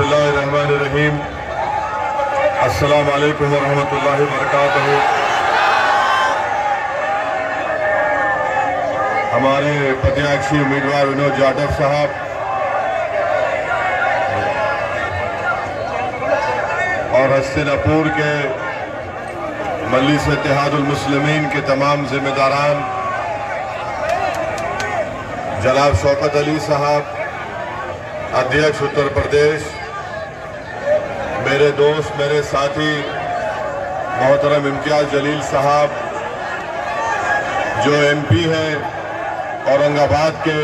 बिस्मिल्लाहिर्रहमानिर्रहीम। अस्सलामु अलैकुम वरहमतुल्लाहि वबरकातुहू। हमारे प्रत्याशी उम्मीदवार विनोद जाटव साहब और हस्तिनापुर के मजलिस इत्तेहादुल मुस्लिमीन के तमाम जिम्मेदारान जनाब शौकत अली साहब अध्यक्ष उत्तर प्रदेश, मेरे दोस्त मेरे साथी मोहतरम इम्तियाज जलील साहब जो एमपी हैं औरंगाबाद के,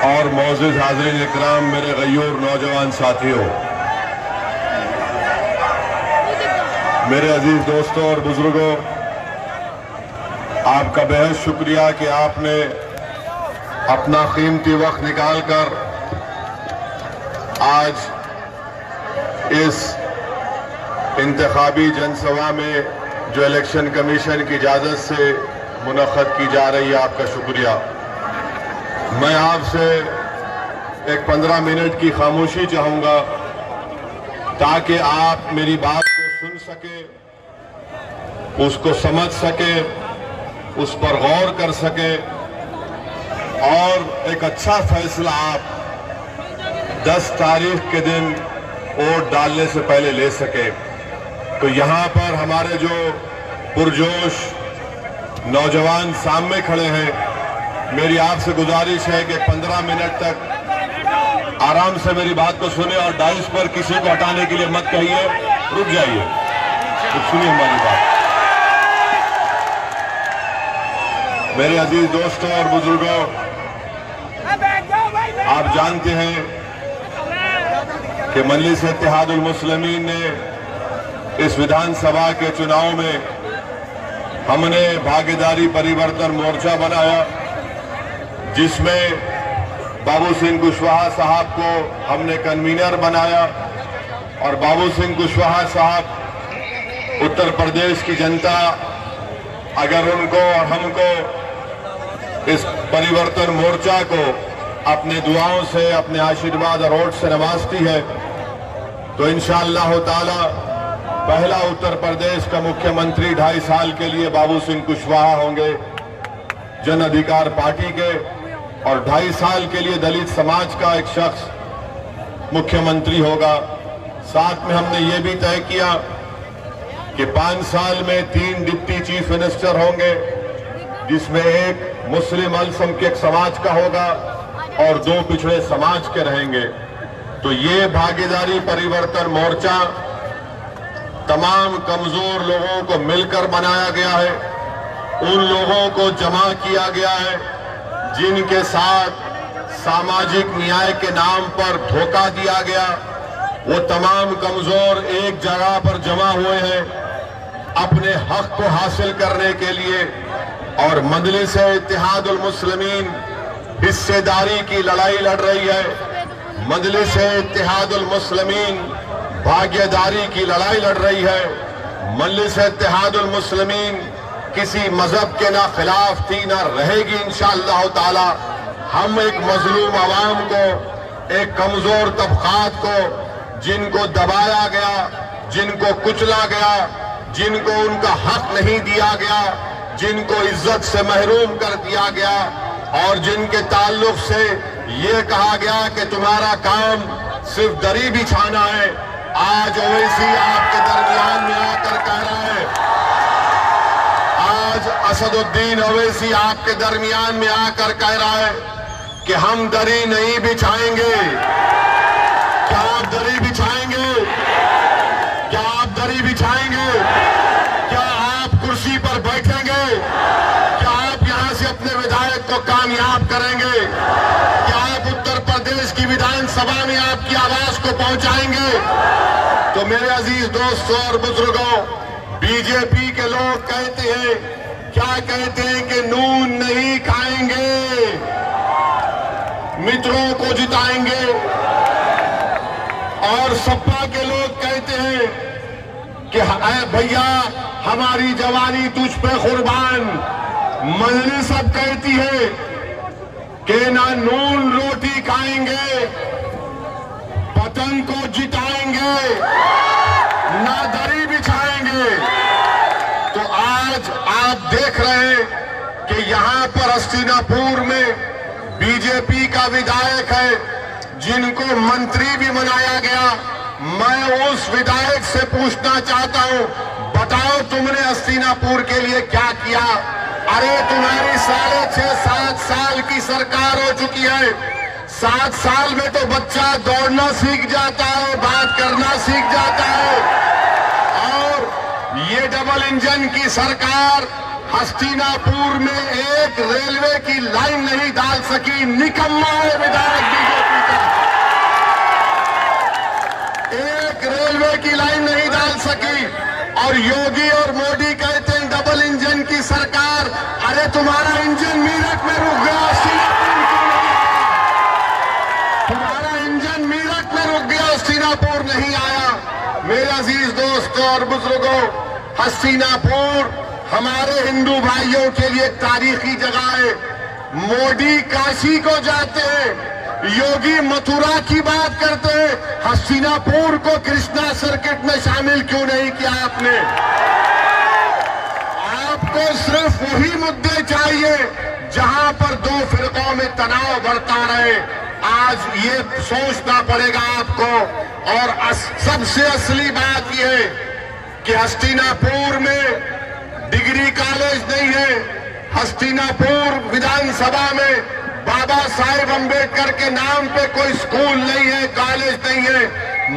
और मौजूद हाज़रीन इकराम मेरे गयूर नौजवान साथियों, मेरे अजीज दोस्तों और बुजुर्गों, आपका बेहद शुक्रिया कि आपने अपना कीमती वक्त निकालकर आज इस इंतखाबी जनसभा में जो इलेक्शन कमीशन की इजाज़त से मुनक़्क़द की जा रही है, आपका शुक्रिया। मैं आपसे एक 15 मिनट की खामोशी चाहूँगा ताकि आप मेरी बात को सुन सके, उसको समझ सके, उस पर गौर कर सके और एक अच्छा फैसला आप 10 तारीख के दिन वोट डालने से पहले ले सके। तो यहाँ पर हमारे जो पुरजोश नौजवान सामने खड़े हैं, मेरी आपसे गुजारिश है कि 15 मिनट तक आराम से मेरी बात को सुने और डाइस पर किसी को हटाने के लिए मत कहिए, रुक जाइए, तो सुनिए हमारी बात। मेरे अजीज दोस्तों और बुजुर्गों, आप जानते हैं कि मजलिस इत्तेहादुल मुस्लिमीन ने इस विधानसभा के चुनाव में हमने भागीदारी परिवर्तन मोर्चा बनाया, जिसमें बाबू सिंह कुशवाहा साहब को हमने कन्वीनर बनाया। और बाबू सिंह कुशवाहा साहब, उत्तर प्रदेश की जनता अगर उनको और हमको इस परिवर्तन मोर्चा को अपने दुआओं से, अपने आशीर्वाद और वोट से नवाजती है, तो इंशाअल्लाह ताला पहला उत्तर प्रदेश का मुख्यमंत्री 2.5 साल के लिए बाबू सिंह कुशवाहा होंगे जन अधिकार पार्टी के, और 2.5 साल के लिए दलित समाज का एक शख्स मुख्यमंत्री होगा। साथ में हमने ये भी तय किया कि 5 साल में 3 डिप्टी चीफ मिनिस्टर होंगे, जिसमें एक मुस्लिम अल्पसंख्यक समाज का होगा और 2 पिछड़े समाज के रहेंगे। तो ये भागीदारी परिवर्तन मोर्चा तमाम कमजोर लोगों को मिलकर बनाया गया है, उन लोगों को जमा किया गया है जिनके साथ सामाजिक न्याय के नाम पर धोखा दिया गया। वो तमाम कमजोर एक जगह पर जमा हुए हैं अपने हक को हासिल करने के लिए, और मजलिस इत्तेहादुल मुस्लिमीन हिस्सेदारी की लड़ाई लड़ रही है। मजलिस इत्तेहादुल मुस्लिमीन भागीदारी की लड़ाई लड़ रही है। मजलिस इत्तेहादुल मुस्लिमीन किसी मजहब के ना खिलाफ थी, ना रहेगी इंशाअल्लाह ताला। हम एक मजलूम आवाम को, एक कमजोर तबकात को, जिनको दबाया गया, जिनको कुचला गया, जिनको उनका हक नहीं दिया गया, जिनको इज्जत से महरूम कर दिया गया, और जिनके ताल्लुक से ये कहा गया कि तुम्हारा काम सिर्फ दरी बिछाना है, आज ओवैसी आपके दरमियान में आकर कह रहा है, आज असदुद्दीन ओवैसी आपके दरमियान में आकर कह रहा है कि हम दरी नहीं बिछाएंगे। क्या आप दरी बिछाएंगे? क्या आप दरी बिछाएंगे? क्या आप कुर्सी पर बैठेंगे? क्या आप यहां से अपने विधायक को कामयाब करेंगे? क्या आप उत्तर प्रदेश की विधानसभा में आपकी आवाज को पहुंचाएंगे? तो मेरे अजीज दोस्तों और बुजुर्गों, बीजेपी के लोग कहते हैं, क्या कहते हैं कि नून नहीं खाएंगे, मित्रों को जिताएंगे। और सपा के लोग कहते हैं कि भैया हमारी जवानी तुझ पे कुर्बान। मजलिस अब कहती है कि ना नून रोटी खाएंगे, पतंग को जिताएंगे, ना दरी बिछाएंगे। तो आज आप देख रहे हैं कि यहां पर हस्तिनापुर में बीजेपी का विधायक है जिनको मंत्री भी बनाया गया। मैं उस विधायक से पूछना चाहता हूं, बताओ तुमने हस्तिनापुर के लिए क्या किया? अरे तुम्हारी 6.5-7 साल की सरकार हो चुकी है। 7 साल में तो बच्चा दौड़ना सीख जाता है, बात करना सीख जाता है। और ये डबल इंजन की सरकार हस्तिनापुर में एक रेलवे की लाइन नहीं डाल सकी। निकम्मा है विधायक बीजेपी का, एक रेलवे की लाइन नहीं डाल सकी। और योगी और मोदी कहते हैं डबल इंजन की सरकार। अरे तुम्हारा इंजन मीरठ में रुक गया, हस्तिनापुर क्यों नहीं आया? तुम्हारा इंजन मीरठ में रुक गया, हस्तिनापुर नहीं आया। मेरे अजीज दोस्तों और बुजुर्गों, हस्तिनापुर हमारे हिंदू भाइयों के लिए तारीखी जगह है। मोदी काशी को जाते हैं, योगी मथुरा की बात करते हैं, हस्तिनापुर को कृष्णा सर्किट में शामिल क्यों नहीं किया आपने? आपको सिर्फ वही मुद्दे चाहिए जहां पर दो फिरकों में तनाव बढ़ता रहे। आज ये सोचना पड़ेगा आपको। और सबसे असली बात यह है कि हस्तिनापुर में डिग्री कॉलेज नहीं है। हस्तिनापुर विधानसभा में बाबा साहेब अंबेडकर के नाम पे कोई स्कूल नहीं है, कॉलेज नहीं है।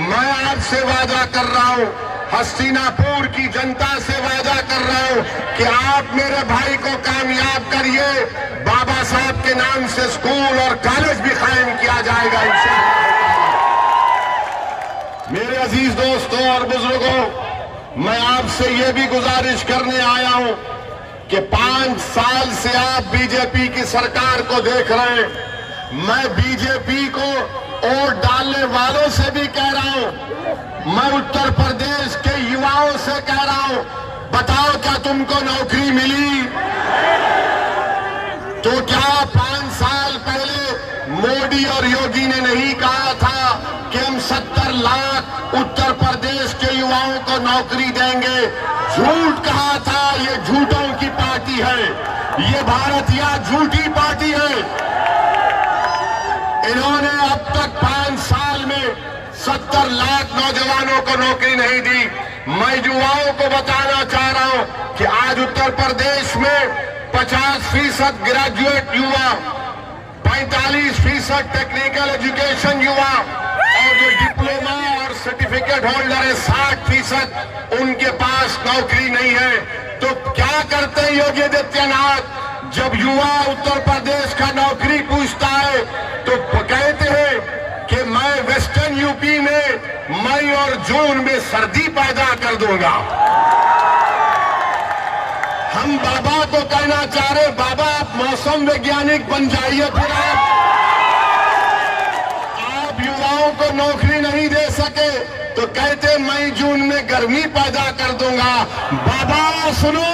मैं आपसे वादा कर रहा हूं, हस्तिनापुर की जनता से वादा कर रहा हूं कि आप मेरे भाई को कामयाब करिए। बाबा साहब के नाम से स्कूल और कॉलेज भी कायम किया जाएगा इंशाअल्लाह। मेरे अजीज दोस्तों और बुजुर्गों, मैं आपसे ये भी गुजारिश करने आया हूं कि 5 साल से आप बीजेपी की सरकार को देख रहे हैं। मैं बीजेपी को वोट डालने वालों से भी कह रहा हूं, मैं उत्तर प्रदेश के युवाओं से कह रहा हूं, बताओ क्या तुमको नौकरी मिली? तो क्या 5 साल पहले मोदी और योगी ने नहीं कहा था कि हम 70 लाख उत्तर प्रदेश के युवाओं को नौकरी देंगे? झूठ कहा था। ये झूठों की पार्टी है, ये भारतीय झूठी पार्टी है। इन्होंने अब तक 5 साल में 70 लाख नौजवानों को नौकरी नहीं दी। मैं युवाओं को बताना चाह रहा हूं कि आज उत्तर प्रदेश में 50% ग्रेजुएट युवा, 45% टेक्निकल एजुकेशन युवा और जो डिप्लोमा और सर्टिफिकेट होल्डर है 60%, उनके पास नौकरी नहीं है। तो क्या करते हैं योगी आदित्यनाथ? जब युवा उत्तर प्रदेश का नौकरी पूछता है तो कहते हैं कि मैं वेस्टर्न यूपी में मई और जून में सर्दी पैदा कर दूंगा। हम बाबा को कहना चाह रहे, बाबा आप मौसम वैज्ञानिक बन जाइए। फिर आप युवाओं को नौकरी नहीं दे सके तो कहते मई जून में गर्मी पैदा कर दूंगा। बाबा सुनो,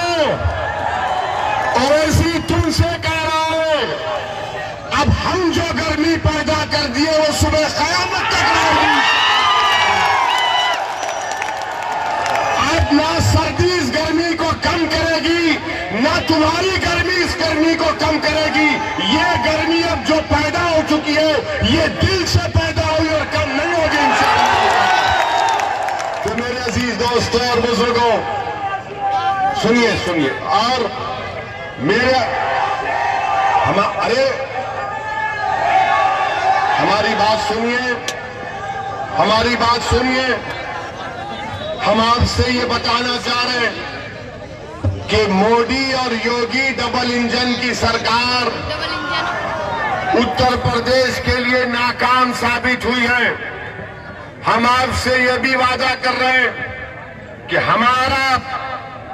ओवैसी तुमसे कह रहा हूं, अब हम जो गर्मी पैदा कर दिए वो सुबह कयामत तक रहेगी। अब ना सर्दी इस गर्मी को कम करेगी, ना तुम्हारी गर्मी इस गर्मी को कम करेगी। ये गर्मी अब जो पैदा हो चुकी है ये दिल से पैदा हुई और कम नहीं होगी इंशाअल्लाह। तो मेरे अजीज दोस्तों और बुजुर्गों, सुनिए और मेरे अरे हमारी बात सुनिए। हम आपसे ये बताना चाह रहे हैं कि मोदी और योगी डबल इंजन की सरकार उत्तर प्रदेश के लिए नाकाम साबित हुई है। हम आपसे ये भी वादा कर रहे हैं कि हमारा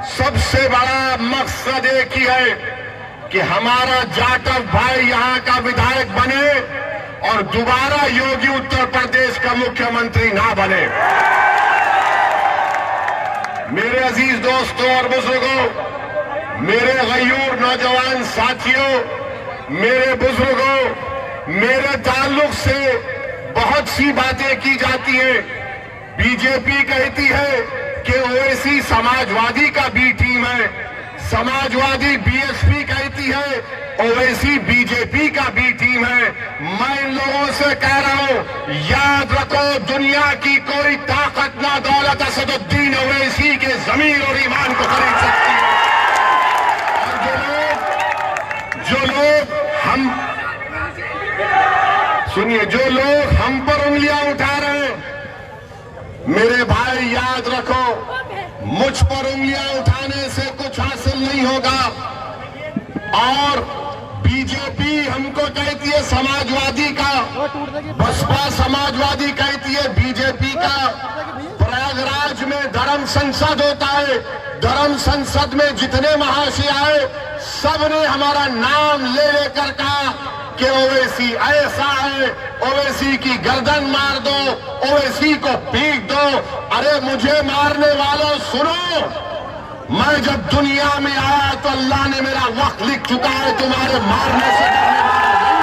सबसे बड़ा मकसद एक ही है कि हमारा जाटव भाई यहां का विधायक बने और दोबारा योगी उत्तर प्रदेश का मुख्यमंत्री ना बने। मेरे अजीज दोस्तों और बुजुर्गों, मेरे गयूर नौजवान साथियों, मेरे बुजुर्गों, मेरे ताल्लुक से बहुत सी बातें की जाती हैं। बीजेपी कहती है कि ओवैसी समाजवादी का बी टीम है, समाजवादी बीएसपी कहती है ओवैसी बीजेपी का बी टीम है। मैं इन लोगों से कह रहा हूं, याद रखो, दुनिया की कोई ताकत ना दौलत असदुद्दीन ओवैसी के जमीन और ईमान को खरीद सकती है। और जो लोग हम सुनिए, जो लोग हम पर उंगलियां उठा रहे हैं, मेरे भाई याद रखो, मुझ पर उंगलियां उठाने से कुछ हासिल नहीं होगा। और बीजेपी हमको कहती है समाजवादी का, बसपा समाजवादी कहती है बीजेपी का। प्रयागराज में धर्म संसद होता है, धर्म संसद में जितने महाशय आए सबने हमारा नाम ले लेकर कहा कि ओवैसी ऐसा है, ओवैसी की गर्दन मार दो, ओवैसी को पीट दो। अरे मुझे मारने वालों सुनो, मैं जब दुनिया में आया तो अल्लाह ने मेरा वक्त लिख चुका है, तुम्हारे मारने से डरने वाला नहीं।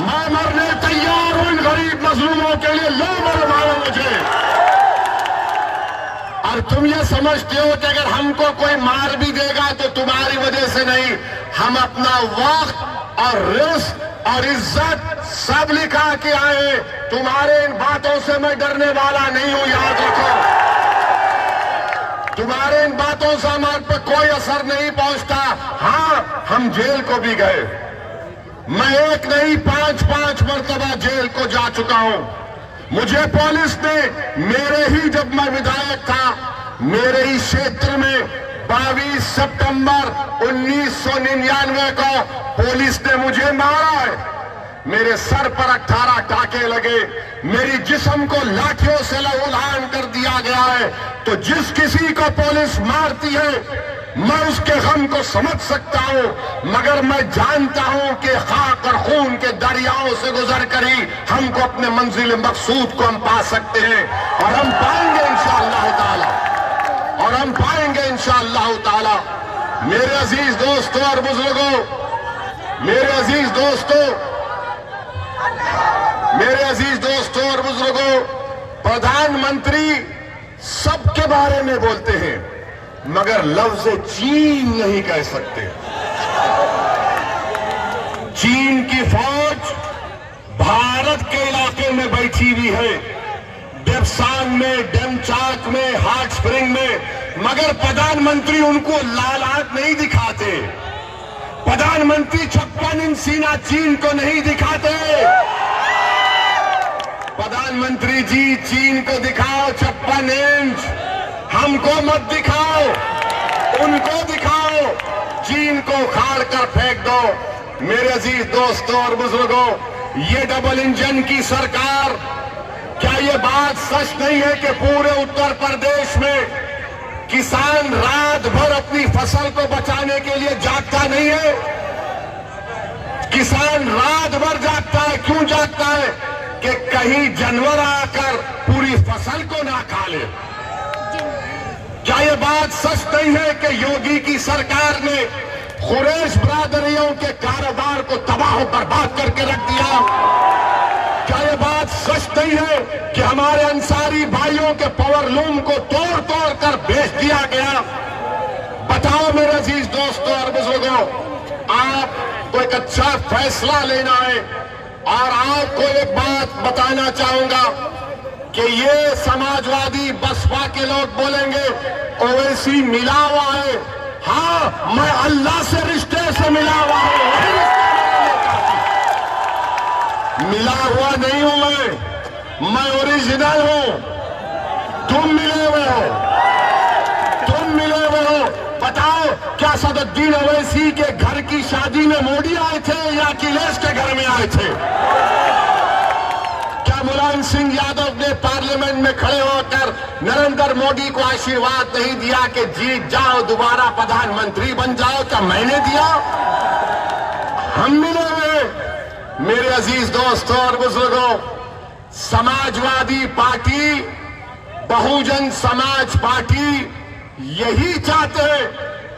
मैं मरने तैयार हूं इन गरीब मजलूमों के लिए, लो मर मारो मुझे। और तुम ये समझते हो कि अगर हमको कोई मार भी देगा तो तुम्हारी वजह से नहीं, हम अपना वक्त और रिस्क और इज्जत सब लिखा के आए। तुम्हारे इन बातों से मैं डरने वाला नहीं हूं, याद रखो। तुम्हारे इन बातों से हमारे पर कोई असर नहीं पहुंचता। हाँ, हम जेल को भी गए, मैं एक नहीं 5-5 मरतबा जेल को जा चुका हूं। मुझे पुलिस ने मेरे ही, जब मैं विधायक था, मेरे ही क्षेत्र में 22 सितंबर 1999 को पुलिस ने मुझे मारा है। मेरे सर पर 18 टाके लगे, मेरी जिस्म को लाठियों से लहूलुहान कर दिया गया है। तो जिस किसी को पुलिस मारती है मैं उसके गम को समझ सकता हूं, मगर मैं जानता हूं कि खाक और खून के दरियाओं से गुजर कर ही हमको अपने मंजिल मकसूद को हम पा सकते हैं। और हम पाएंगे इंशाअल्लाह ताला, और हम पाएंगे इंशाअल्लाह ताला। मेरे अजीज दोस्तों और बुजुर्गों, मेरे अजीज दोस्तों, मेरे अजीज दोस्तों और बुजुर्गों, प्रधानमंत्री सबके बारे में बोलते हैं मगर लफ्ज चीन नहीं कह सकते। चीन की फौज भारत के इलाके में बैठी हुई है, डेप्सांग में, डेमचाक में, हॉट स्प्रिंग में, मगर प्रधानमंत्री उनको लाल आंख नहीं दिखाते। प्रधानमंत्री 56 इंच सीना चीन को नहीं दिखाते। प्रधानमंत्री जी चीन को दिखाओ 56 इंच, हमको मत दिखाओ, उनको दिखाओ, चीन को उखाड़ कर फेंक दो। मेरे अजीज दोस्तों और बुजुर्गों, ये डबल इंजन की सरकार, क्या ये बात सच नहीं है कि पूरे उत्तर प्रदेश में किसान रात भर अपनी फसल को बचाने के लिए जागता नहीं है? किसान रात भर जागता है, क्यों जागता है? कि कहीं जानवर आकर पूरी फसल को ना खा ले। क्या ये बात सच नहीं है कि योगी की सरकार ने कुरैश बरादरियों के कारोबार को तबाह बर्बाद करके रख दिया? क्या ये बात सच नहीं है कि हमारे अंसारी भाइयों के पावरलूम को तोड़ तोड़ कर बेच दिया गया? बताओ मेरे अजीज दोस्तों और बुजुर्गों, आपको एक अच्छा फैसला लेना है। और आपको एक बात बताना चाहूंगा कि ये समाजवादी बसपा के लोग बोलेंगे ओवैसी मिला हुआ है। हाँ, मैं अल्लाह से रिश्ते से मिला हुआ हूं, मिला हुआ नहीं हूं मैं ओरिजिनल हूं। तुम मिले हुए हो, तुम मिले हुए हो। बताओ, क्या असदुद्दीन ओवैसी के घर की शादी में मोदी आए थे या अखिलेश के घर में आए थे? क्या मुलायम सिंह यादव ने पार्लियामेंट में खड़े होकर नरेंद्र मोदी को आशीर्वाद नहीं दिया कि जीत जाओ, दोबारा प्रधानमंत्री बन जाओ? क्या मैंने दिया? हम मिले हुए। मेरे अजीज दोस्तों और बुजुर्गों, समाजवादी पार्टी, बहुजन समाज पार्टी यही चाहते हैं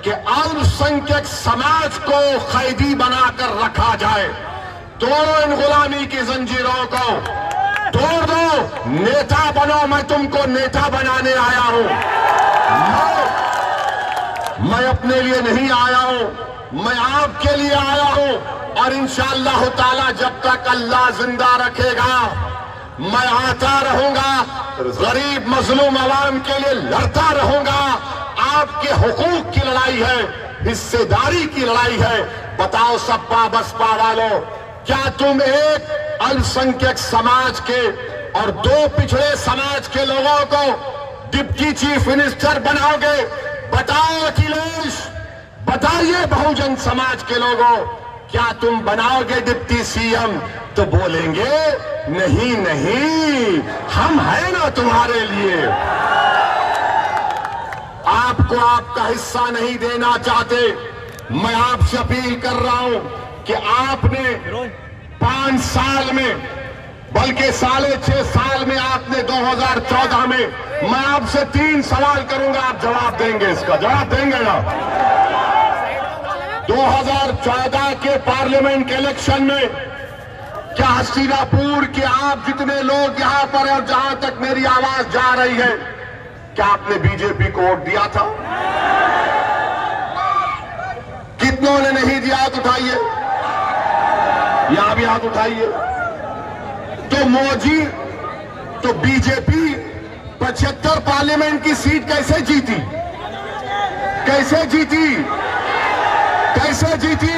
कि अल्पसंख्यक समाज को कैदी बनाकर रखा जाए। तोड़ो इन गुलामी की जंजीरों को, तोड़ दो, नेता बनो। मैं तुमको नेता बनाने आया हूं। मैं अपने लिए नहीं आया हूं, मैं आपके लिए आया हूं। और इंशाअल्लाह ताला जब तक अल्लाह जिंदा रखेगा मैं आता रहूंगा, गरीब मजलूम आवाम के लिए लड़ता रहूंगा। आपके हुकूक की लड़ाई है, हिस्सेदारी की लड़ाई है। बताओ सपा बसपा वालों, क्या तुम एक अल्पसंख्यक समाज के और 2 पिछड़े समाज के लोगों को डिप्टी चीफ मिनिस्टर बनाओगे? बताओ अखिलेश, बताइए बहुजन समाज के लोगों, क्या तुम बनाओगे डिप्टी सीएम? तो बोलेंगे नहीं नहीं, हम हैं ना तुम्हारे लिए। आपको आपका हिस्सा नहीं देना चाहते। मैं आपसे अपील कर रहा हूं कि आपने 5 साल में, बल्कि 6.5 साल में, आपने 2014 में, मैं आपसे 3 सवाल करूंगा, आप जवाब देंगे। इसका जवाब देंगे ना? 2014 के पार्लियामेंट के इलेक्शन में क्या हस्तिनापुर के आप जितने लोग यहां पर और जहां तक मेरी आवाज जा रही है, क्या आपने बीजेपी को वोट दिया था? कितनों ने नहीं दिया? हाथ उठाइए, यहां भी हाथ उठाइए। तो मोदी, तो बीजेपी 75 पार्लियामेंट की सीट कैसे जीती? कैसे जीती? कैसे जीती?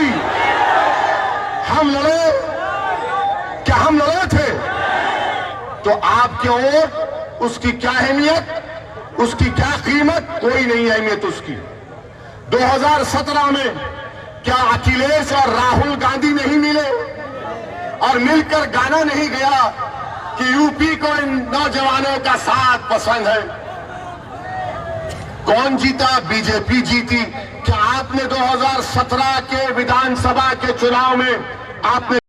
हम लड़े? क्या हम लड़े थे? तो आपके वोट, उसकी क्या अहमियत, उसकी क्या कीमत? कोई नहीं अहमियत उसकी। 2017 में क्या अखिलेश और राहुल गांधी नहीं मिले और मिलकर गाना नहीं गया कि यूपी को इन नौजवानों का साथ पसंद है? कौन जीता? बीजेपी जीती। क्या आपने 2017 के विधानसभा के चुनाव में आपने